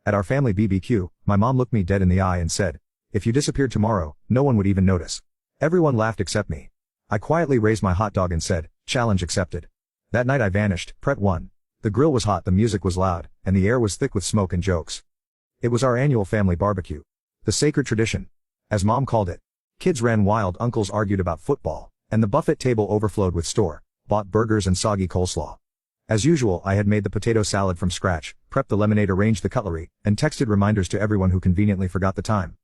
At our family BBQ, my mom looked me dead in the eye and said, "If you disappeared tomorrow, no one would even notice." Everyone laughed except me. I quietly raised my hot dog and said, "Challenge accepted." That night I vanished, Pret 1. The grill was hot, the music was loud, and the air was thick with smoke and jokes. It was our annual family barbecue. The sacred tradition, as Mom called it. Kids ran wild, uncles argued about football, and the buffet table overflowed with store-bought burgers and soggy coleslaw. As usual, I had made the potato salad from scratch, prepped the lemonade, arranged the cutlery, and texted reminders to everyone who conveniently forgot the time.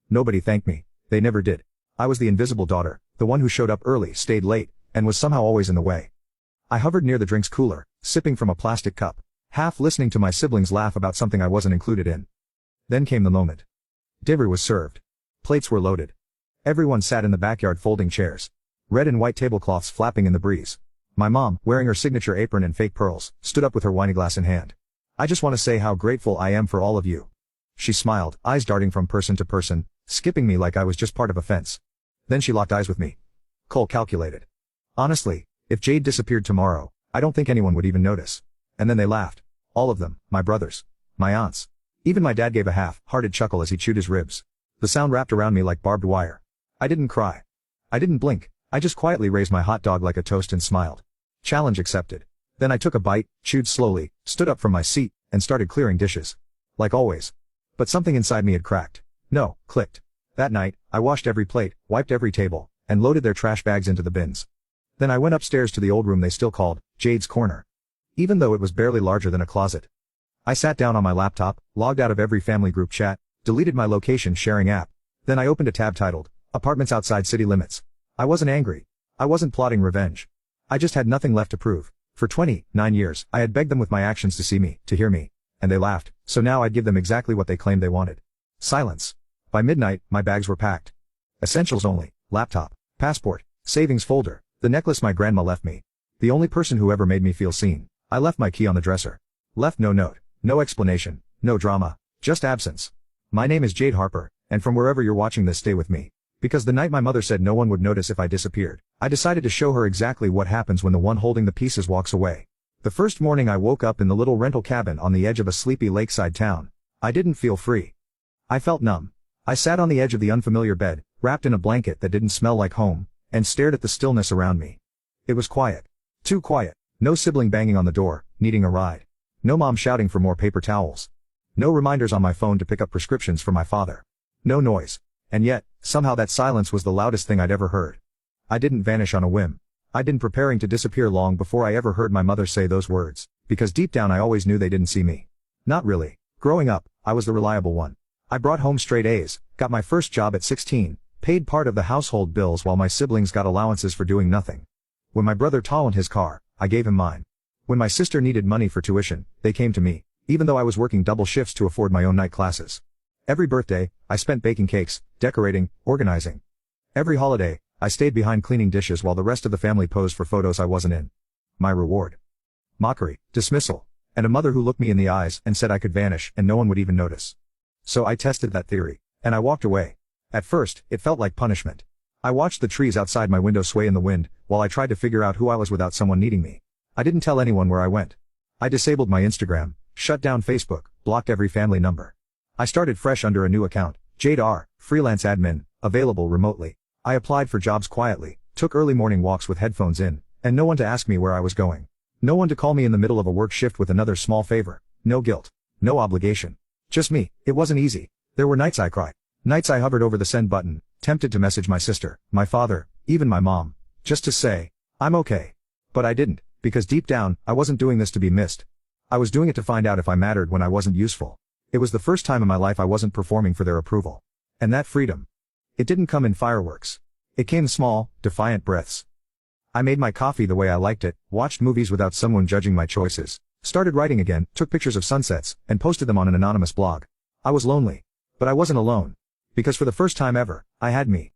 Nobody thanked me. They never did. I was the invisible daughter, the one who showed up early, stayed late, and was somehow always in the way. I hovered near the drinks cooler, sipping from a plastic cup, half listening to my siblings laugh about something I wasn't included in. Then came the moment. Dinner was served. Plates were loaded. Everyone sat in the backyard folding chairs. Red and white tablecloths flapping in the breeze. My mom, wearing her signature apron and fake pearls, stood up with her wineglass in hand. "I just want to say how grateful I am for all of you." She smiled, eyes darting from person to person, skipping me like I was just part of a fence. Then she locked eyes with me. Cole calculated. "Honestly, if Jade disappeared tomorrow, I don't think anyone would even notice." And then they laughed. All of them, my brothers, my aunts. Even my dad gave a half-hearted chuckle as he chewed his ribs. The sound wrapped around me like barbed wire. I didn't cry. I didn't blink. I just quietly raised my hot dog like a toast and smiled. Challenge accepted. Then I took a bite, chewed slowly, stood up from my seat, and started clearing dishes. Like always. But something inside me had cracked. No, clicked. That night, I washed every plate, wiped every table, and loaded their trash bags into the bins. Then I went upstairs to the old room they still called Jade's Corner. Even though it was barely larger than a closet. I sat down on my laptop, logged out of every family group chat, deleted my location sharing app. Then I opened a tab titled, Apartments Outside City Limits. I wasn't angry. I wasn't plotting revenge. I just had nothing left to prove. For 29 years, I had begged them with my actions to see me, to hear me. And they laughed, so now I'd give them exactly what they claimed they wanted. Silence. By midnight, my bags were packed. Essentials only, laptop, passport, savings folder, the necklace my grandma left me. The only person who ever made me feel seen. I left my key on the dresser. Left no note, no explanation, no drama, just absence. My name is Jade Harper, and from wherever you're watching this, stay with me. Because the night my mother said no one would notice if I disappeared, I decided to show her exactly what happens when the one holding the pieces walks away. The first morning I woke up in the little rental cabin on the edge of a sleepy lakeside town. I didn't feel free. I felt numb. I sat on the edge of the unfamiliar bed, wrapped in a blanket that didn't smell like home, and stared at the stillness around me. It was quiet. Too quiet. No sibling banging on the door, needing a ride. No mom shouting for more paper towels. No reminders on my phone to pick up prescriptions for my father. No noise. And yet, somehow that silence was the loudest thing I'd ever heard. I didn't vanish on a whim. I'd been preparing to disappear long before I ever heard my mother say those words, because deep down I always knew they didn't see me. Not really. Growing up, I was the reliable one. I brought home straight A's, got my first job at 16, paid part of the household bills while my siblings got allowances for doing nothing. When my brother totaled his car, I gave him mine. When my sister needed money for tuition, they came to me, even though I was working double shifts to afford my own night classes. Every birthday, I spent baking cakes, decorating, organizing. Every holiday, I stayed behind cleaning dishes while the rest of the family posed for photos I wasn't in. My reward. Mockery, dismissal, and a mother who looked me in the eyes and said I could vanish and no one would even notice. So I tested that theory, and I walked away. At first, it felt like punishment. I watched the trees outside my window sway in the wind, while I tried to figure out who I was without someone needing me. I didn't tell anyone where I went. I disabled my Instagram, shut down Facebook, blocked every family number. I started fresh under a new account, Jade R, freelance admin, available remotely. I applied for jobs quietly, took early morning walks with headphones in, and no one to ask me where I was going. No one to call me in the middle of a work shift with another small favor. No guilt. No obligation. Just me. It wasn't easy. There were nights I cried. Nights I hovered over the send button, tempted to message my sister, my father, even my mom, just to say, I'm okay. But I didn't, because deep down, I wasn't doing this to be missed. I was doing it to find out if I mattered when I wasn't useful. It was the first time in my life I wasn't performing for their approval. And that freedom. It didn't come in fireworks. It came small, defiant breaths. I made my coffee the way I liked it, watched movies without someone judging my choices, started writing again, took pictures of sunsets, and posted them on an anonymous blog. I was lonely. But I wasn't alone. Because for the first time ever, I had me.